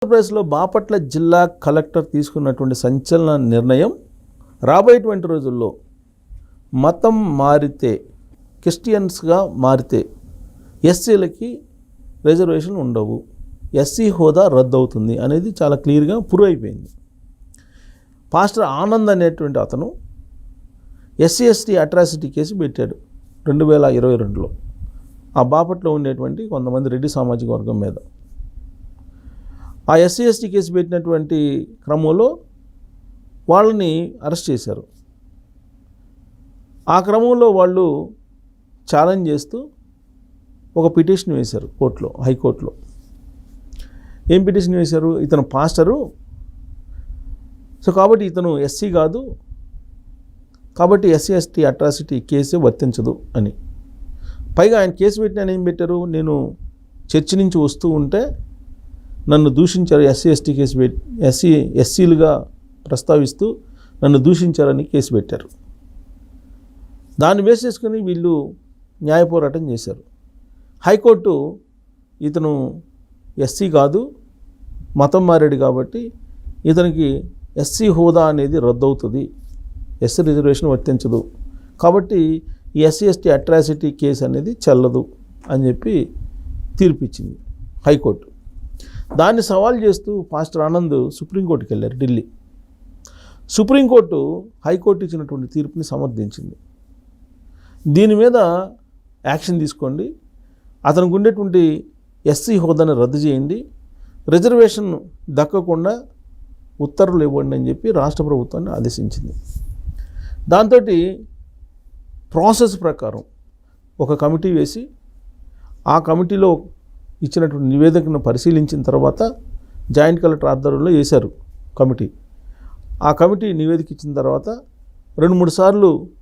ఆంధ్రప్రదేశ్లో బాపట్ల జిల్లా కలెక్టర్ తీసుకున్నటువంటి సంచలన నిర్ణయం రాబోయేటువంటి రోజుల్లో మతం మారితే క్రిస్టియన్స్గా మారితే ఎస్సీలకి రిజర్వేషన్ ఉండవు, ఎస్సీ హోదా రద్దవుతుంది అనేది చాలా క్లియర్గా ప్రూవ్ అయిపోయింది. పాస్టర్ ఆనంద్ అనేటువంటి అతను ఎస్సీ ఎస్టీ అట్రాసిటీ కేసు పెట్టాడు 2022లో ఆ బాపట్లో ఉండేటువంటి కొంతమంది రెడ్డి సామాజిక వర్గం మీద. ఆ ఎస్సీ ఎస్టీ కేసు పెట్టినటువంటి క్రమంలో వాళ్ళని అరెస్ట్ చేశారు. ఆ క్రమంలో వాళ్ళు ఛాలెంజ్ చేస్తూ ఒక పిటిషన్ వేశారు కోర్టులో, హైకోర్టులో. ఏం పిటిషన్ వేశారు? ఇతను పాస్టరు, సో కాబట్టి ఇతను ఎస్సీ కాదు, కాబట్టి ఎస్సీ ఎస్టీ అట్రాసిటీ కేసే వర్తించదు అని. పైగా ఆయన కేసు పెట్టిన ఏం పెట్టారు? నేను చర్చి నుంచి వస్తూ ఉంటే నన్ను దూషించారు, ఎస్సీ ఎస్టీ కేసు ఎస్సీలుగా ప్రస్తావిస్తూ నన్ను దూషించారని కేసు పెట్టారు. దాన్ని బేస్ చేసుకుని వీళ్ళు న్యాయ పోరాటం చేశారు. హైకోర్టు ఇతను ఎస్సీ కాదు, మతం మారాడు కాబట్టి ఇతనికి ఎస్సీ హోదా అనేది రద్దవుతుంది, ఎస్సీ రిజర్వేషన్ వర్తించదు, కాబట్టి ఈ ఎస్సీ ఎస్టీ అట్రాసిటీ కేసు అనేది చెల్లదు అని చెప్పి తీర్పిచ్చింది హైకోర్టు. దాన్ని సవాల్ చేస్తూ పాస్టర్ ఆనంద్ సుప్రీంకోర్టుకి వెళ్ళారు, ఢిల్లీ. సుప్రీంకోర్టు హైకోర్టు ఇచ్చినటువంటి తీర్పుని సమర్థించింది. దీని మీద యాక్షన్ తీసుకోండి, అతనికి ఉండేటువంటి ఎస్సీ హోదాను రద్దు చేయండి, రిజర్వేషన్ దక్కకుండా ఉత్తర్వులు ఇవ్వండి అని చెప్పి రాష్ట్ర ప్రభుత్వాన్ని ఆదేశించింది. దాంతో ప్రాసెస్ ప్రకారం ఒక కమిటీ వేసి ఆ కమిటీలో ఇచ్చినటువంటి నివేదికను పరిశీలించిన తర్వాత జాయింట్ కలెక్టర్ ఆధ్వర్యంలో వేశారు కమిటీ. ఆ కమిటీ నివేదిక ఇచ్చిన తర్వాత 2-3 సార్లు